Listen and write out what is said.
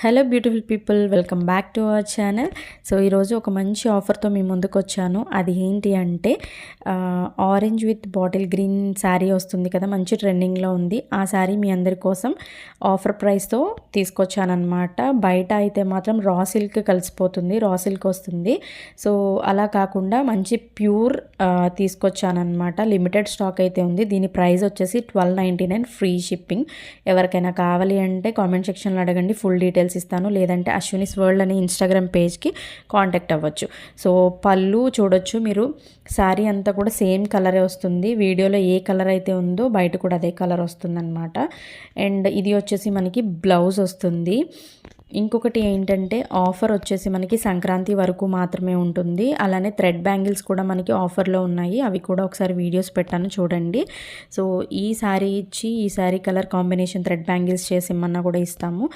Hello beautiful people, welcome back to our channel. So ఈరోజు ఒక మంచి ఆఫర్తో మీ ముందుకు వచ్చాను. అది ఏంటి అంటే orange with bottle green sari వస్తుంది కదా, మంచి ట్రెండింగ్లో ఉంది. ఆ శారీ మీ అందరి కోసం ఆఫర్ ప్రైస్తో తీసుకొచ్చానమాట. బయట అయితే మాత్రం రా సిల్క్ కలిసిపోతుంది, రా సిల్క్ వస్తుంది. సో అలా కాకుండా మంచి ప్యూర్ తీసుకొచ్చానమాట. లిమిటెడ్ స్టాక్ అయితే ఉంది. దీని ప్రైస్ వచ్చేసి 1299 ఫ్రీ షిప్పింగ్. ఎవరికైనా కావాలి అంటే కామెంట్ సెక్షన్లో అడగండి, ఫుల్ డీటెయిల్స్ ఇస్తాను. లేదంటే అశ్వినిస్ వరల్డ్ అనే ఇన్స్టాగ్రామ్ పేజ్కి కాంటాక్ట్ అవ్వచ్చు. సో పళ్ళు చూడొచ్చు మీరు, శారీ అంతా కూడా సేమ్ కలరే వస్తుంది. వీడియోలో ఏ కలర్ అయితే ఉందో బయట కూడా అదే కలర్ వస్తుందన్నమాట. అండ్ ఇది వచ్చేసి మనకి బ్లౌజ్ వస్తుంది. ఇంకొకటి ఏంటంటే ఆఫర్ వచ్చేసి మనకి సంక్రాంతి వరకు మాత్రమే ఉంటుంది. అలానే థ్రెడ్ బ్యాంగిల్స్ కూడా మనకి ఆఫర్లో ఉన్నాయి. అవి కూడా ఒకసారి వీడియోస్ పెట్టాను, చూడండి. సో ఈ శారీ ఇచ్చి ఈ sari colour combination thread bangles చేసి ఇమ్మన్నా కూడా ఇస్తాము.